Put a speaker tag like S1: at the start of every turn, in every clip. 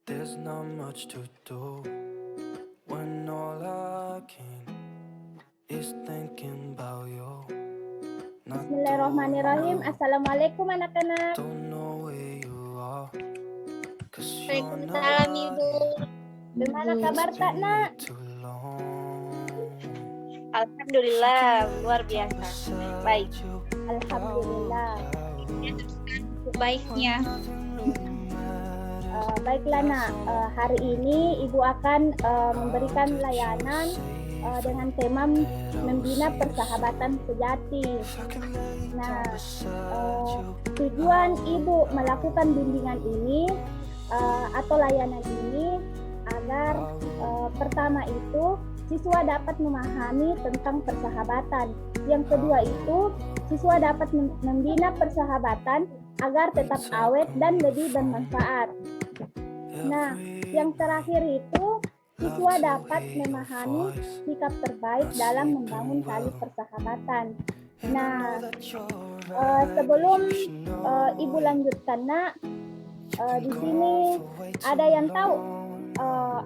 S1: There's not much to do when all I can is thinking about you. Not
S2: Bismillahirrahmanirrahim. Assalamualaikum anak-anak.
S1: don't know where you are, 'cause you're
S3: Waalaikumsalam
S1: not
S3: Ibu.
S1: here.
S2: Bagaimana
S3: Ibu.
S2: kabar
S1: It's
S2: tak,
S1: been
S2: Nak?
S1: way too long.
S3: Alhamdulillah luar biasa. Baik.
S2: Alhamdulillah.
S3: Baiknya.
S2: Baiklah, Nak. Hari ini Ibu akan memberikan layanan dengan tema membina persahabatan sejati. Nah, tujuan Ibu melakukan bimbingan ini atau layanan ini agar pertama itu siswa dapat memahami tentang persahabatan. Yang kedua itu siswa dapat membina persahabatan agar tetap awet dan lebih bermanfaat. Nah, yang terakhir itu siswa dapat memahami sikap terbaik dalam membangun tali persahabatan. Nah, sebelum Ibu lanjutkan, Nak, di sini ada yang tahu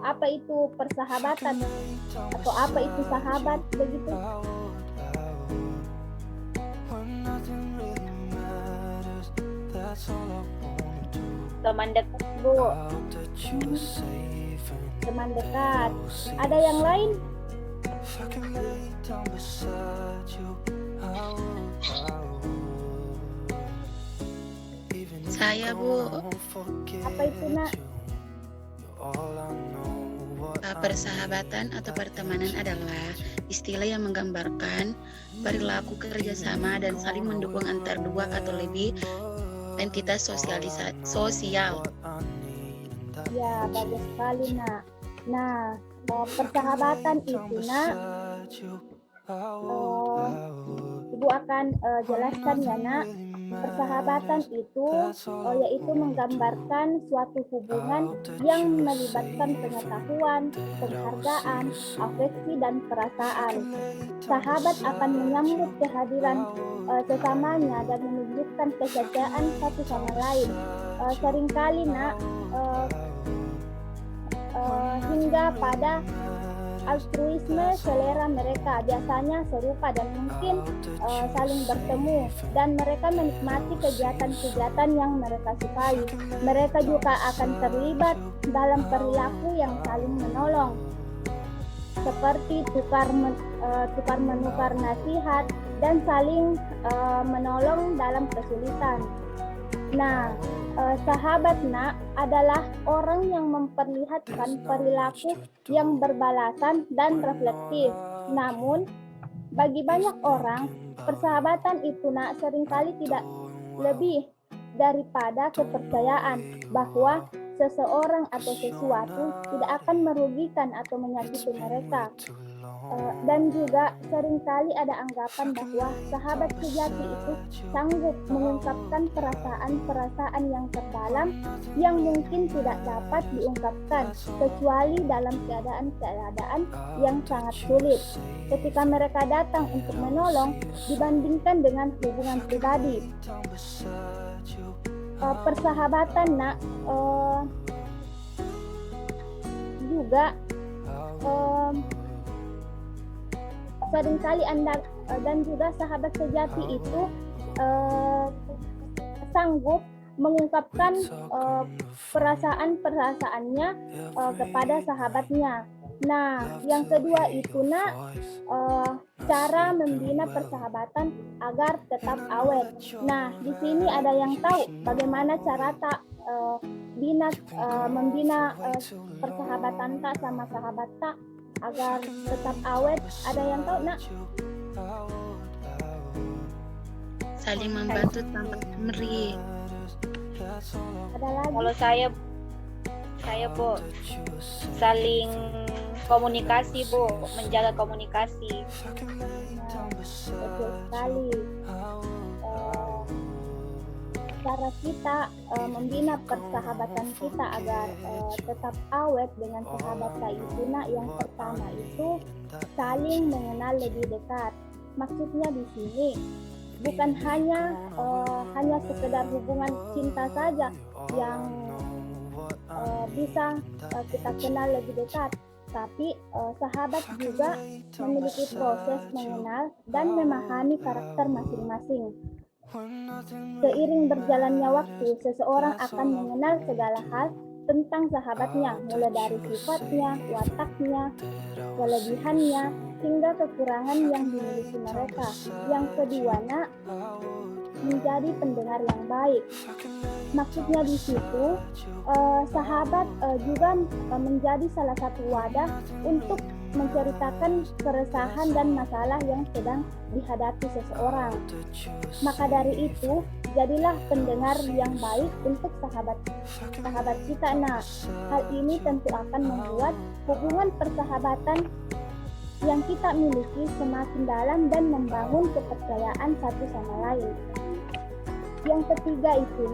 S2: apa itu persahabatan atau apa itu sahabat begitu?
S3: Teman dekat, Bu.
S2: Teman dekat. Ada yang lain?
S4: Saya, Bu.
S2: Apa itu, Nak?
S4: Persahabatan atau pertemanan adalah istilah yang menggambarkan perilaku kerjasama dan saling mendukung antar dua atau lebih entitas sosial.
S2: Ya, bagus sekali, Nak. Nah, persahabatan itu, Nak, Ibu akan jelaskan ya, Nak. Persahabatan itu yaitu menggambarkan suatu hubungan yang melibatkan pengetahuan, penghargaan, afeksi, dan perasaan. Sahabat akan menyambut kehadiran sesamanya dan menunjukkan kesetiaan satu sama lain. Seringkali, Nak, hingga pada altruisme selera mereka biasanya serupa dan mungkin saling bertemu, dan mereka menikmati kegiatan-kegiatan yang mereka sukai. Mereka juga akan terlibat dalam perilaku yang saling menolong, seperti tukar menukar nasihat dan saling menolong dalam kesulitan. Nah, sahabat, Nak, adalah orang yang memperlihatkan perilaku yang berbalasan dan reflektif. Namun, bagi banyak orang, persahabatan itu, Nak, seringkali tidak lebih daripada kepercayaan bahwa seseorang atau sesuatu tidak akan merugikan atau menyakiti mereka. Dan juga seringkali ada anggapan bahwa sahabat sejati itu sanggup mengungkapkan perasaan-perasaan yang terdalam yang mungkin tidak dapat diungkapkan kecuali dalam keadaan-keadaan yang sangat sulit, ketika mereka datang untuk menolong dibandingkan dengan hubungan pribadi. Persahabatan, Nak, juga seringkali Anda dan juga sahabat sejati itu sanggup mengungkapkan perasaan-perasaannya kepada sahabatnya. Nah, yang kedua itu, Nak, cara membina persahabatan agar tetap awet. Nah, di sini ada yang tahu bagaimana cara membina persahabatan tak sama sahabat tak agar tetap awet? Ada yang tahu, Nak?
S4: Saling membantu tanpa pamrih.
S2: Ada lagi?
S3: Kalau saya Bu, saling komunikasi, Bu, menjaga komunikasi.
S2: Nah, betul sekali. Cara kita membina persahabatan kita agar tetap awet dengan sahabat itu, Nak, yang pertama itu saling mengenal lebih dekat. Maksudnya di sini bukan hanya sekedar hubungan cinta saja yang bisa kita kenal lebih dekat. Tapi sahabat juga memiliki proses mengenal dan memahami karakter masing-masing. Seiring berjalannya waktu, seseorang akan mengenal segala hal tentang sahabatnya, mulai dari sifatnya, wataknya, kelebihannya, hingga kekurangan yang dimiliki mereka. Yang kedua, menjadi pendengar yang baik. Maksudnya di situ, sahabat juga menjadi salah satu wadah untuk menceritakan keresahan dan masalah yang sedang dihadapi seseorang. Maka dari itu, jadilah pendengar yang baik untuk sahabat kita. Nah, hal ini tentu akan membuat hubungan persahabatan yang kita miliki semakin dalam dan membangun kepercayaan satu sama lain. Yang ketiga itu,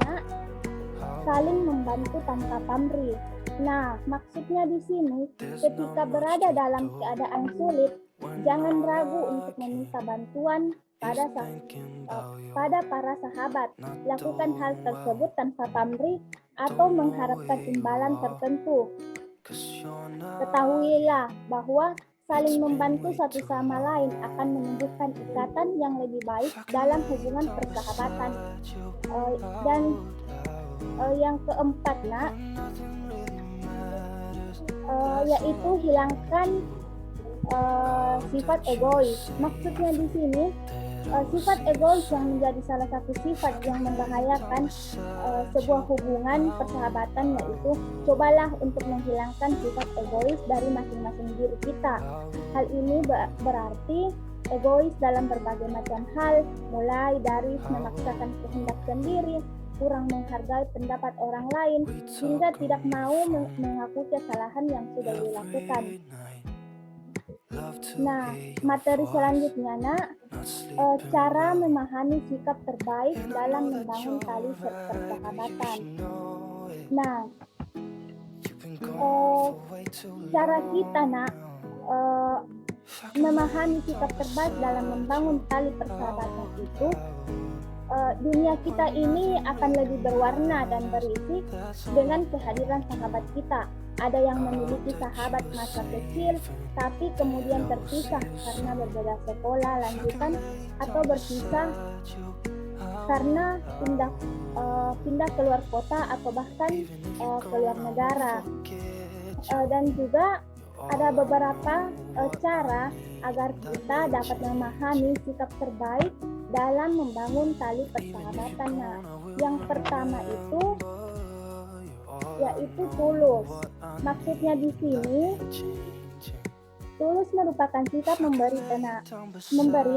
S2: saling membantu tanpa pamrih. Nah, maksudnya di sini, ketika berada dalam keadaan sulit, jangan ragu untuk meminta bantuan pada para sahabat. Lakukan hal tersebut tanpa pamrih atau mengharapkan imbalan tertentu. Ketahuilah bahwa saling membantu satu sama lain akan menumbuhkan ikatan yang lebih baik dalam hubungan persahabatan. Dan yang keempat, yaitu hilangkan sifat egois. Maksudnya di sini, sifat egois yang menjadi salah satu sifat yang membahayakan sebuah hubungan persahabatan, yaitu cobalah untuk menghilangkan sifat egois dari masing-masing diri kita. Hal ini berarti egois dalam berbagai macam hal, mulai dari memaksakan kehendak sendiri, kurang menghargai pendapat orang lain, hingga tidak mau mengakui kesalahan yang sudah dilakukan. Nah, materi selanjutnya, cara memahami sikap terbaik dalam membangun tali persahabatan. Nah, cara kita memahami sikap terbaik dalam membangun tali persahabatan itu, dunia kita ini akan lebih berwarna dan berisi dengan kehadiran sahabat kita. Ada yang memiliki sahabat masa kecil, tapi kemudian terpisah karena berbeda sekolah lanjutan atau berpisah karena pindah keluar kota atau bahkan keluar negara. Dan juga ada beberapa cara agar kita dapat memahami sikap terbaik dalam membangun tali persahabatan. Nah, yang pertama itu yaitu tulus. Maksudnya di sini, tulus merupakan sikap memberi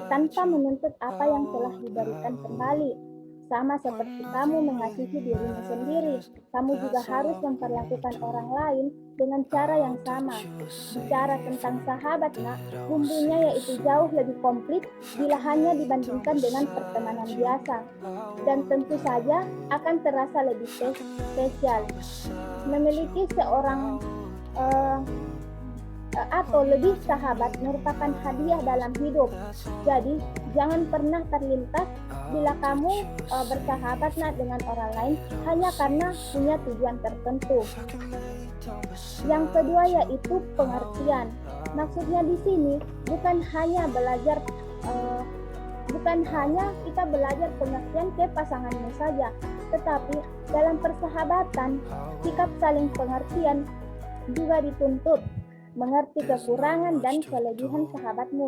S2: tanpa menuntut apa yang telah diberikan kembali. Sama seperti kamu mengasihi dirimu sendiri, kamu juga harus memperlakukan orang lain dengan cara yang sama. Bicara tentang sahabat, bumbunya yaitu jauh lebih komplit bila hanya dibandingkan dengan pertemanan biasa. Dan tentu saja akan terasa lebih spesial. Memiliki seorang atau lebih sahabat merupakan hadiah dalam hidup. Jadi, jangan pernah terlintas bila kamu bersahabat dengan orang lain hanya karena punya tujuan tertentu. Yang kedua yaitu pengertian. Maksudnya di sini bukan hanya kita belajar pengertian ke pasanganmu saja, tetapi dalam persahabatan sikap saling pengertian juga dituntut. Mengerti kekurangan dan kelebihan sahabatmu,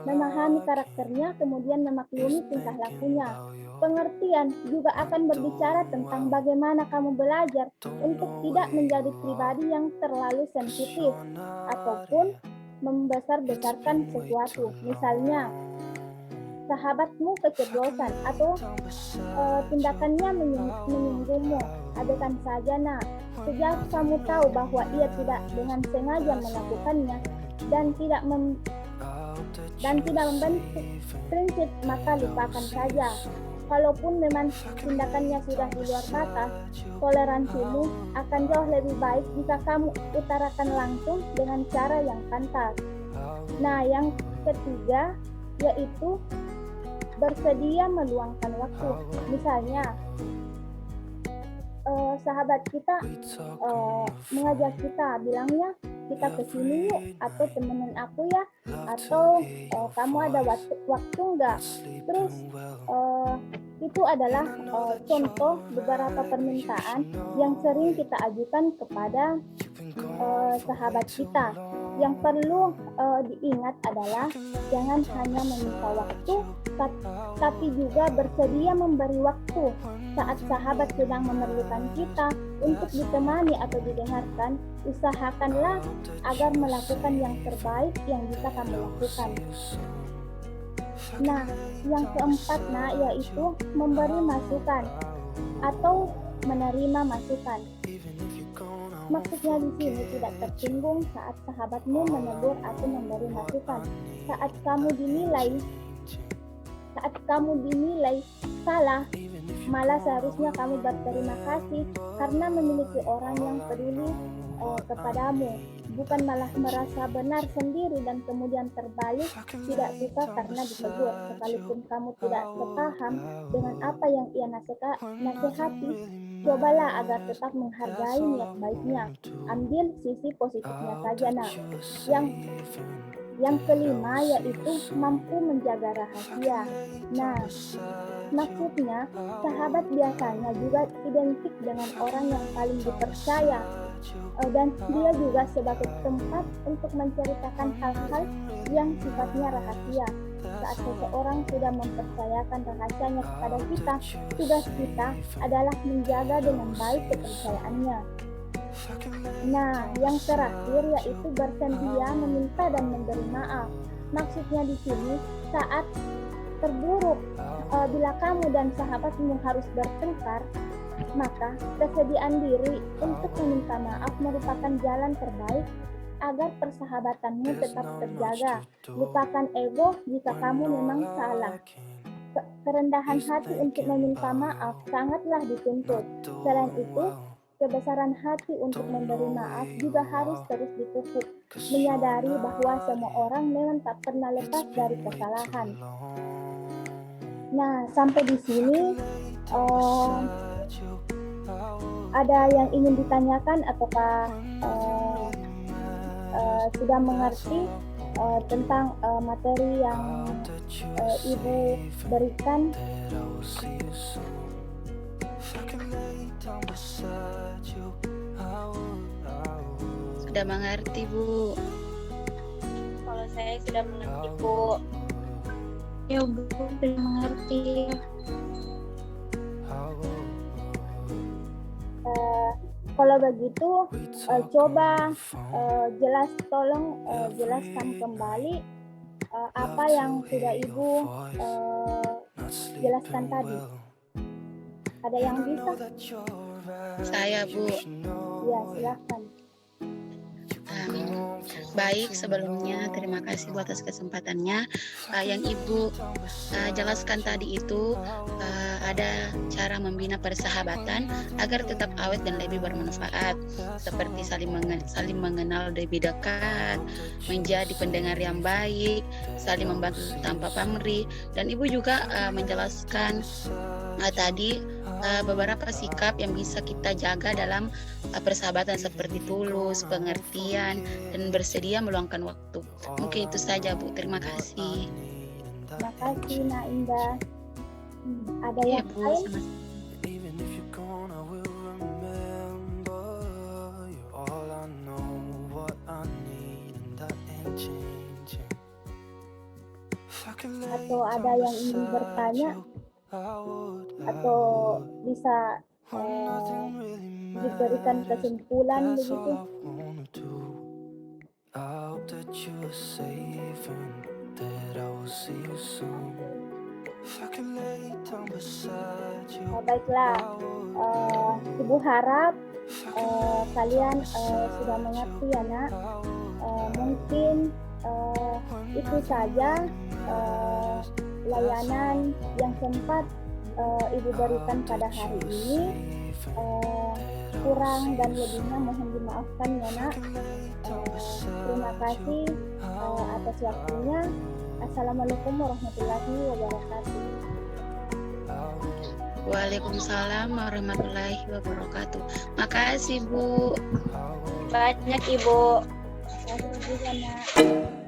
S2: memahami karakternya, kemudian memaklumi tingkah lakunya. Pengertian juga akan berbicara tentang bagaimana kamu belajar untuk tidak menjadi pribadi yang terlalu sensitif ataupun membesar-besarkan sesuatu. Misalnya, sahabatmu keceplosan atau tindakannya menyinggungmu, abaikan saja. Sejak kamu tahu bahwa ia tidak dengan sengaja melakukannya dan tidak membentuk prinsip, maka lupakan saja. Kalaupun memang tindakannya sudah di luar batas, toleransimu akan jauh lebih baik jika kamu utarakan langsung dengan cara yang pantas. Nah, yang ketiga yaitu bersedia meluangkan waktu. Misalnya, sahabat kita mengajak kita, bilangnya kita kesini yuk, atau temenin aku ya, atau kamu ada waktu nggak? Terus itu adalah contoh beberapa permintaan yang sering kita ajukan kepada sahabat kita. Yang perlu diingat adalah jangan hanya meminta waktu, tapi juga bersedia memberi waktu saat sahabat sedang memerlukan kita untuk ditemani atau didengarkan. Usahakanlah agar melakukan yang terbaik yang bisa kamu lakukan. Nah, yang keempat yaitu memberi masukan atau menerima masukan. Maksudnya di sini tidak tersinggung saat sahabatmu menegur atau memberi masukan. Saat kamu dinilai salah, malah seharusnya kamu berterima kasih karena memiliki orang yang peduli kepadamu, bukan malah merasa benar sendiri dan kemudian terbalik tidak suka karena ditegur. Sekalipun kamu tidak sepaham dengan apa yang ia nasihati, cobalah agar tetap menghargai niat baiknya. Ambil sisi positifnya saja. Nah, yang kelima yaitu mampu menjaga rahasia. Nah, maksudnya sahabat biasanya juga identik dengan orang yang paling dipercaya, dan dia juga sebagai tempat untuk menceritakan hal-hal yang sifatnya rahasia. Saat seseorang sudah mempercayakan rahasianya kepada kita, tugas kita adalah menjaga dengan baik kepercayaannya. Nah, yang terakhir yaitu bersedia meminta dan memberi maaf. Maksudnya di sini saat terburuk, bila kamu dan sahabatmu harus bertengkar, maka kesediaan diri untuk meminta maaf merupakan jalan terbaik agar persahabatanmu tetap terjaga. Lupakan ego jika kamu memang salah. Kerendahan hati untuk meminta maaf sangatlah dituntut. Selain itu, kebesaran hati untuk memberi maaf juga harus terus dipupuk, menyadari bahwa semua orang memang tak pernah lepas dari kesalahan. Nah, sampai di sini ada yang ingin ditanyakan ataukah sudah mengerti tentang materi yang Ibu berikan?
S4: Sudah mengerti, Bu?
S3: Kalau saya sudah mengerti, Bu.
S4: Ya, Bu, sudah mengerti.
S2: Kalau begitu, coba tolong jelaskan kembali apa yang sudah Ibu jelaskan tadi. Ada yang bisa?
S4: Saya, Bu.
S2: Ya, silakan.
S4: Baik, sebelumnya terima kasih buat atas kesempatannya. Yang Ibu jelaskan tadi itu ada cara membina persahabatan agar tetap awet dan lebih bermanfaat, seperti saling mengenal lebih dekat, menjadi pendengar yang baik, saling membantu tanpa pamrih, dan Ibu juga menjelaskan tadi beberapa sikap yang bisa kita jaga dalam persahabatan seperti tulus, pengertian, dan bersedia meluangkan waktu. Mungkin itu saja, Bu. Terima kasih.
S2: Terima kasih, Nak Indah. Ada yang
S4: Bu,
S2: lain? Atau ada yang ingin bertanya? Atau bisa diberikan kesimpulan begitu? Baiklah, Ibu harap kalian sudah mengerti ya, Nak. Mungkin itu saja layanan yang sempat Ibu berikan pada hari ini. Kurang dan lebihnya mohon dimaafkan ya, Nak. Terima kasih atas waktunya. Assalamualaikum warahmatullahi wabarakatuh.
S4: Waalaikumsalam warahmatullahi wabarakatuh. Makasih Bu.
S3: Banyak Ibu.
S2: Terima kasih juga, Nak.